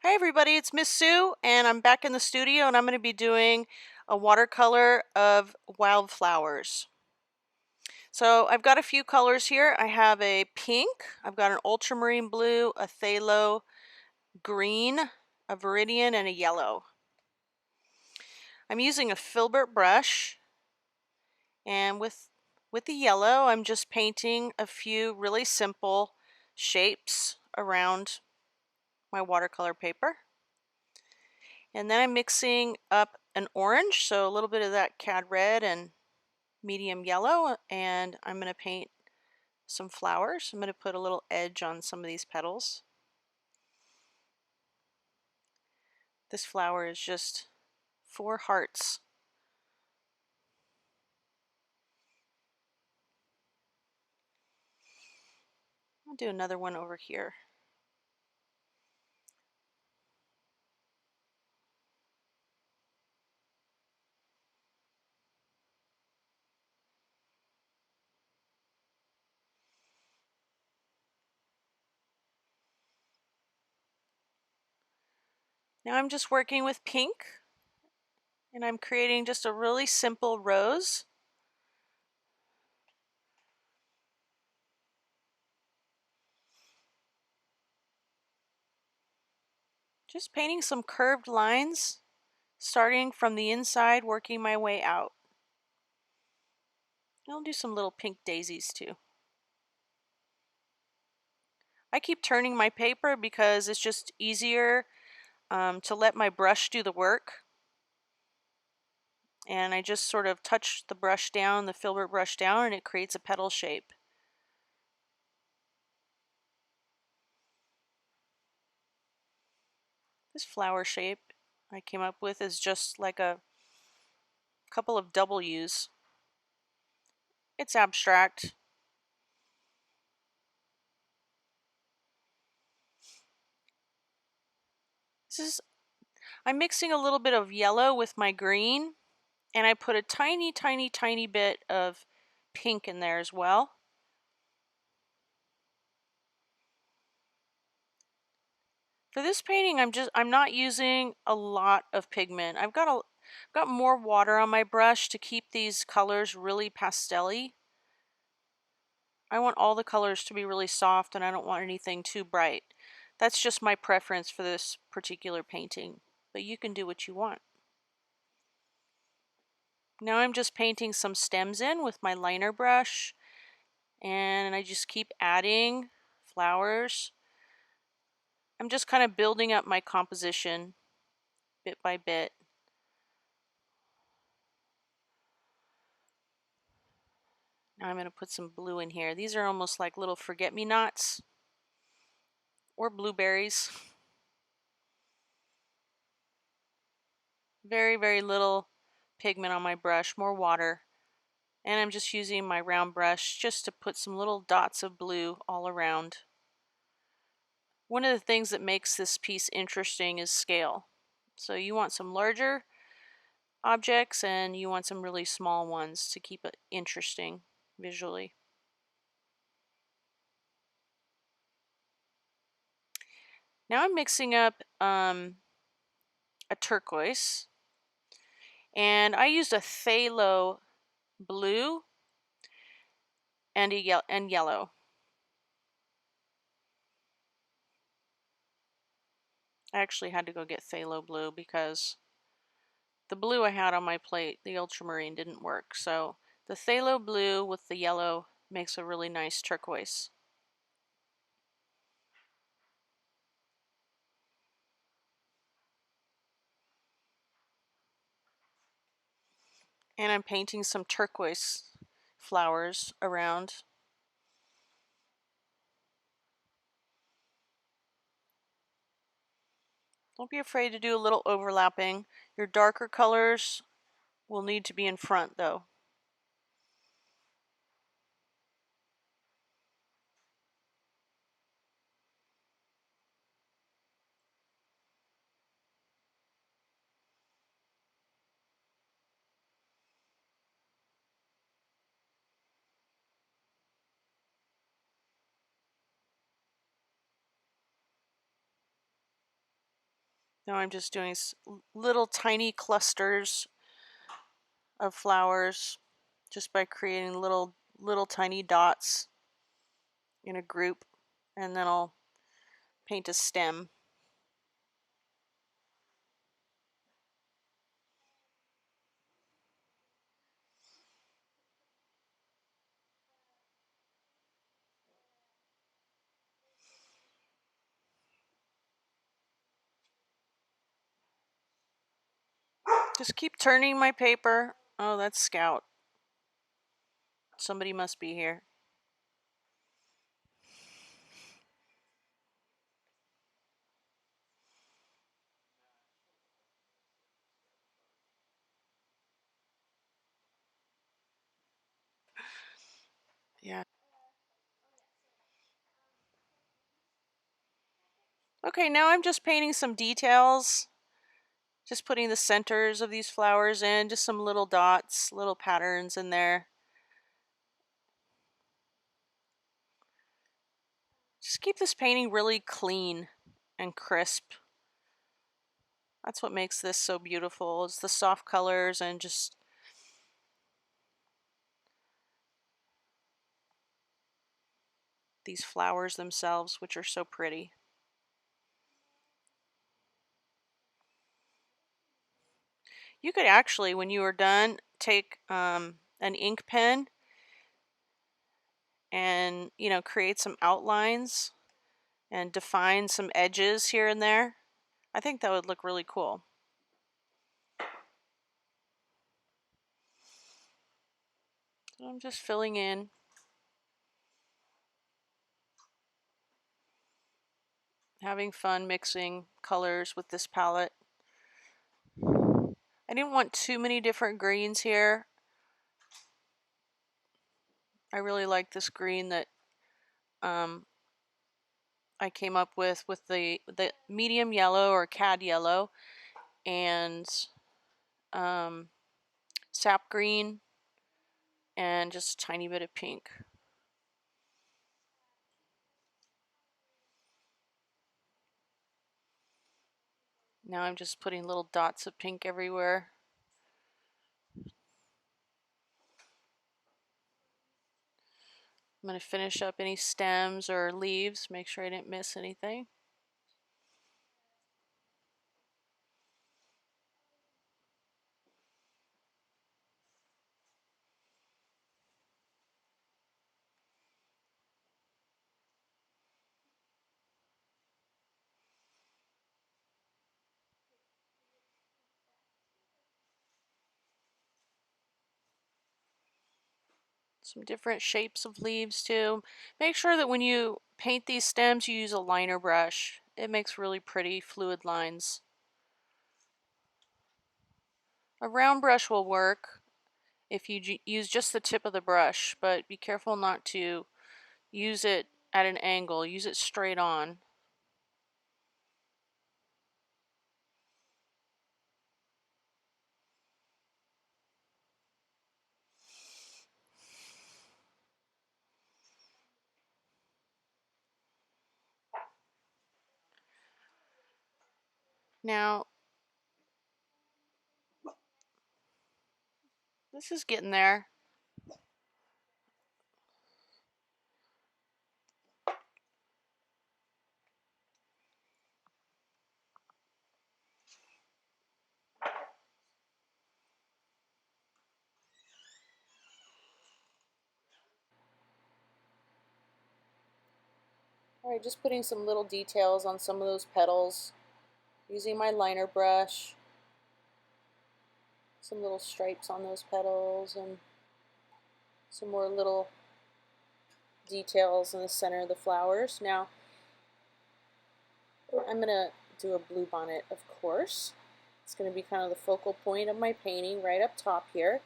Hi everybody, it's Miss Sue and I'm back in the studio and I'm going to be doing a watercolor of wildflowers. So I've got a few colors here. I have a pink, I've got an ultramarine blue, a phthalo green, a viridian, and a yellow. I'm using a filbert brush, and with the yellow I'm just painting a few really simple shapes around my watercolor paper. And then I'm mixing up an orange, so a little bit of that cad red and medium yellow, and I'm going to paint some flowers. I'm going to put a little edge on some of these petals. This flower is just 4 hearts. I'll do another one over here. Now I'm just working with pink, and I'm creating just a really simple rose. Just painting some curved lines, starting from the inside, working my way out. I'll do some little pink daisies too. I keep turning my paper because it's just easier to let my brush do the work. And I just sort of touch the brush down, the filbert brush down, and it creates a petal shape. This flower shape I came up with is just like a couple of W's. It's abstract. I'm mixing a little bit of yellow with my green, and I put a tiny, tiny, tiny bit of pink in there as well. For this painting, I'm not using a lot of pigment. I've got more water on my brush to keep these colors really pastel-y. I want all the colors to be really soft, and I don't want anything too bright. That's just my preference for this particular painting, but you can do what you want. Now I'm just painting some stems in with my liner brush, and I just keep adding flowers. I'm just kind of building up my composition bit by bit. Now I'm going to put some blue in here. These are almost like little forget-me-nots or blueberries. Very, very little pigment on my brush, more water. And I'm just using my round brush just to put some little dots of blue all around. One of the things that makes this piece interesting is scale. So you want some larger objects and you want some really small ones to keep it interesting visually. Now I'm mixing up a turquoise, and I used a phthalo blue and yellow. I actually had to go get phthalo blue because the blue I had on my plate, the ultramarine, didn't work. So the phthalo blue with the yellow makes a really nice turquoise. And I'm painting some turquoise flowers around. Don't be afraid to do a little overlapping. Your darker colors will need to be in front though. Now I'm just doing little tiny clusters of flowers just by creating little tiny dots in a group, and then I'll paint a stem. Just keep turning my paper. Oh, that's Scout. Somebody must be here. Yeah. Okay, now I'm just painting some details. Just putting the centers of these flowers in, just some little dots, little patterns in there. Just keep this painting really clean and crisp. That's what makes this so beautiful. It's the soft colors and just these flowers themselves, which are so pretty. You could actually, when you are done, take an ink pen and, create some outlines and define some edges here and there. I think that would look really cool. So I'm just filling in. Having fun mixing colors with this palette. I didn't want too many different greens here. I really like this green that I came up with the medium yellow or cad yellow and sap green and just a tiny bit of pink. Now I'm just putting little dots of pink everywhere. I'm going to finish up any stems or leaves, make sure I didn't miss anything. Some different shapes of leaves too. Make sure that when you paint these stems you use a liner brush. It makes really pretty fluid lines. A round brush will work if you use just the tip of the brush, but be careful not to use it at an angle. Use it straight on. Now, this is getting there. Alright, just putting some little details on some of those petals. Using my liner brush. Some little stripes on those petals and some more little details in the center of the flowers. Now, I'm going to do a blue bonnet, of course. It's going to be kind of the focal point of my painting right up top here.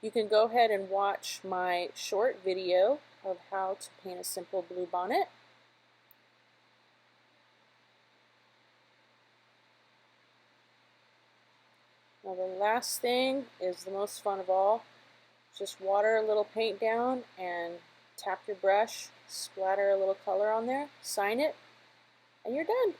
You can go ahead and watch my short video of how to paint a simple blue bonnet. Now the last thing is the most fun of all. Just water a little paint down and tap your brush, splatter a little color on there, sign it, and you're done.